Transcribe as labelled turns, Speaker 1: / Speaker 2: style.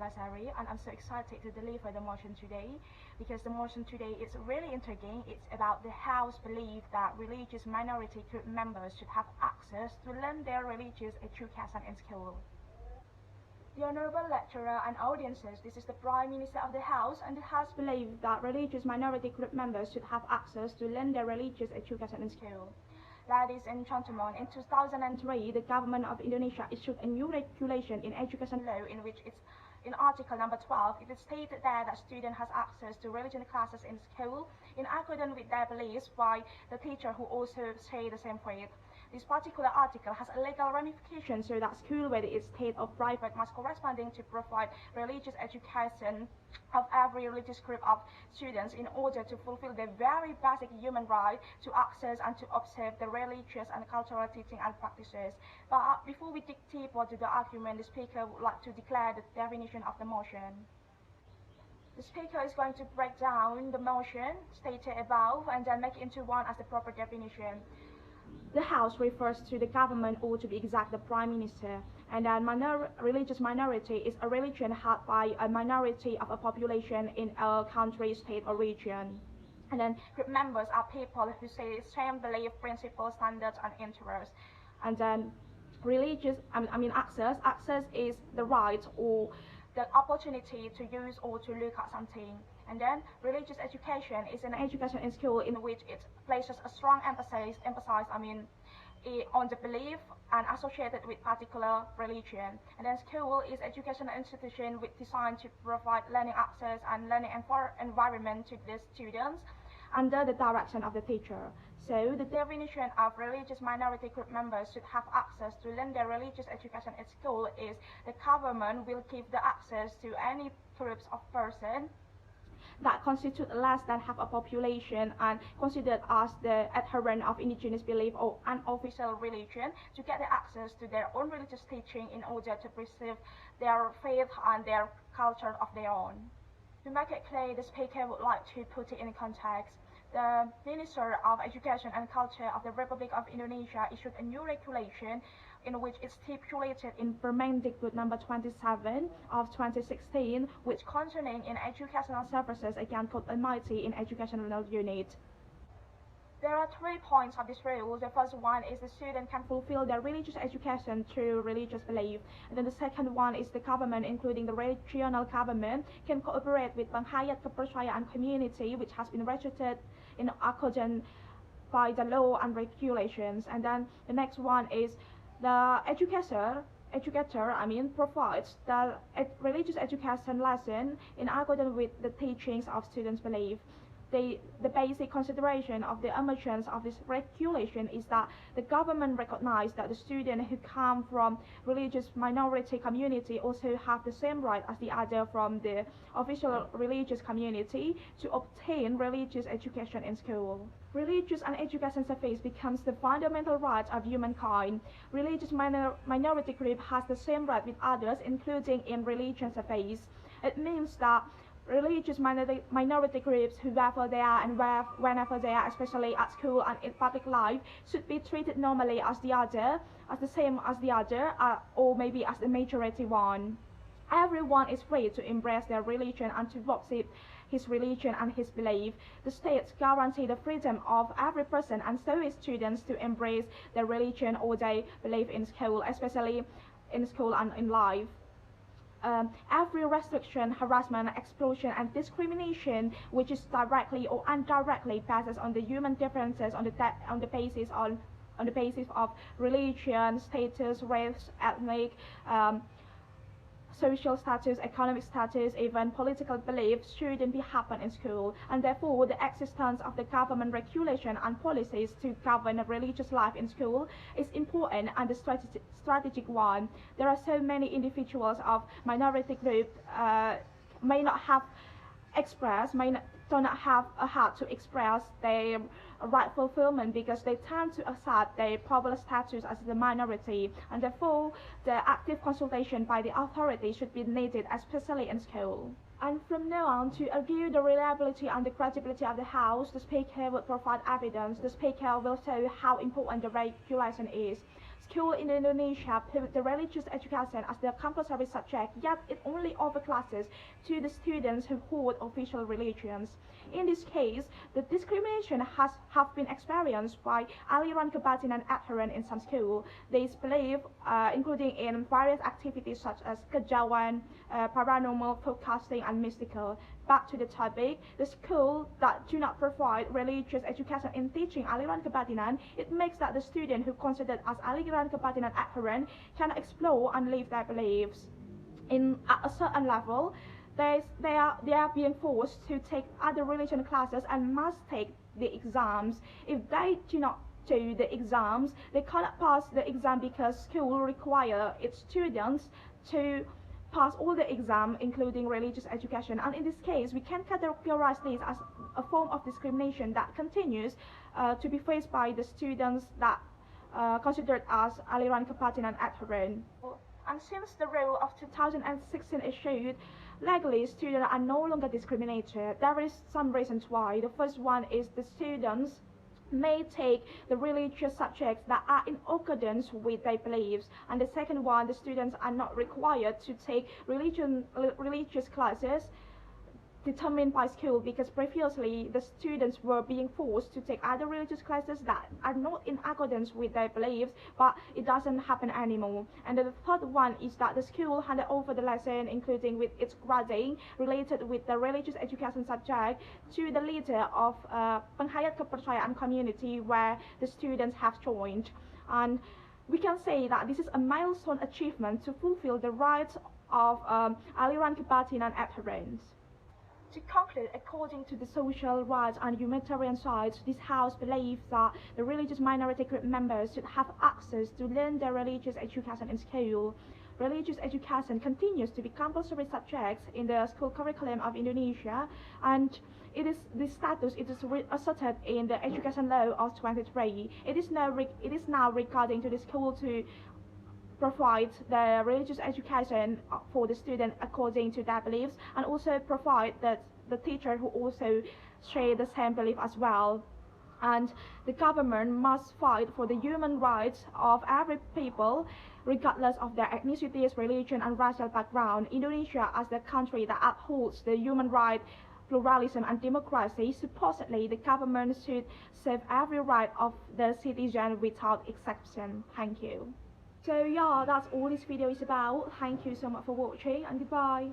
Speaker 1: Ovilasari, and I'm so excited to deliver the motion today because the motion today is really intriguing. It's about the House belief that religious minority group members should have access to learn their religious education in school. The Honorable Lecturer and audiences, this is the Prime Minister of the House, and the House believes that religious minority group members should have access to learn their religious education in school. Ladies and gentlemen, in 2003, the government of Indonesia issued a new regulation in education law in which it's in Article number 12, it is stated there that student has access to religion classes in school in accordance with their beliefs by the teacher who also say the same faith. This particular article has a legal ramification so that school, whether it's state or private, must corresponding to provide religious education of every religious group of students in order to fulfill the very basic human right to access and to observe the religious and cultural teaching and practices. But before we dig deeper to the argument, the speaker would like to declare the definition of the motion. The speaker is going to break down the motion stated above and then make it into one as the proper definition. The House refers to the government, or to be exact, the Prime Minister, and then religious minority is a religion held by a minority of a population in a country, state, or region. And then group members are people who share the same belief, principles, standards, and interests. And then access is the right or the opportunity to use or to look at something. And then religious education is an education in school in which it places a strong emphasis on the belief and associated with particular religion. And then school is educational institution with designed to provide learning access and learning environment to the students under the direction of the teacher. So the definition of religious minority group members should have access to learn their religious education at school is the government will give the access to any groups of persons that constitute less than half a population and considered as the adherent of indigenous belief or unofficial religion to get the access to their own religious teaching in order to preserve their faith and their culture of their own. To make it clear, the speaker would like to put it in context. The Minister of Education and Culture of the Republic of Indonesia issued a new regulation in which it stipulated in Permendikbud number 27 of 2016, which concerning in educational services again put Almighty in educational unit. There are 3 points of this rule. The first one is the student can fulfill their religious education through religious belief. And then the second one is the government, including the regional government, can cooperate with Penghayat Kepercayaan community, which has been registered in accordance by the law and regulations. And then the next one is the educator provides the religious education lesson in accordance with the teachings of students' belief. The basic consideration of the emergence of this regulation is that the government recognizes that the students who come from religious minority community also have the same right as the other from the official religious community to obtain religious education in school. Religious and education service becomes the fundamental right of humankind. Religious minority group has the same right with others, including in religion service. It means that religious minority groups, whoever they are and whenever they are, especially at school and in public life, should be treated normally as the same as the other, or maybe as the majority one. Everyone is free to embrace their religion and to worship his religion and his belief. The states guarantee the freedom of every person, and so is students to embrace their religion or their belief in school, especially in school and in life. Every restriction, harassment, explosion, and discrimination, which is directly or indirectly basis on the human differences on the basis of religion, status, race, ethnic, social status, economic status, even political beliefs, shouldn't be happen in school, and therefore the existence of the government regulation and policies to govern religious life in school is important and a strategic one. There are so many individuals of minority group may not have do not have a heart to express their right fulfillment because they tend to accept their power status as the minority, and therefore the active consultation by the authorities should be needed, especially in school. And from now on, to argue the reliability and the credibility of the House, the Speaker will provide evidence. The Speaker will show how important the regulation is. School in Indonesia put the religious education as the compulsory subject, yet it only offers classes to the students who hold official religions. In this case, the discrimination have been experienced by aliran kebatinan adherents in some schools. They believe, including in various activities such as kejawan, paranormal, forecasting, and mystical. Back to the topic, the school that do not provide religious education in teaching aliran kebatinan, it makes that the student who considered as aliran kebatinan adherent can explore and live their beliefs. At a certain level, they are being forced to take other religion classes and must take the exams. If they do not do the exams, they cannot pass the exam because school require its students to pass all the exam, including religious education. And in this case, we can categorize this as a form of discrimination that continues to be faced by the students that considered as aliran kebatinan adherent. And since the rule of 2016 issued, legally students are no longer discriminated. There is some reasons why. The first one is the students may take the religious subjects that are in accordance with their beliefs, and the second one, the students are not required to take religious classes determined by school, because previously the students were being forced to take other religious classes that are not in accordance with their beliefs, but it doesn't happen anymore. And the third one is that the school handed over the lesson, including with its grading related with the religious education subject, to the leader of penghayat kepercayaan community where the students have joined. And we can say that this is a milestone achievement to fulfill the rights of aliran kebatinan adherents. To conclude, according to the social rights and humanitarian sides, this House believes that the religious minority group members should have access to learn their religious education in school. Religious education continues to be compulsory subject in the school curriculum of Indonesia, and this status is asserted in the Education Law of 23. It is now regarding to the school to provide the religious education for the student according to their beliefs, and also provide the teacher who also share the same belief as well. And the government must fight for the human rights of every people, regardless of their ethnicities, religion, and racial background. Indonesia, as the country that upholds the human rights, pluralism, and democracy, supposedly the government should serve every right of the citizen without exception. Thank you. So yeah, that's all this video is about. Thank you so much for watching, and goodbye.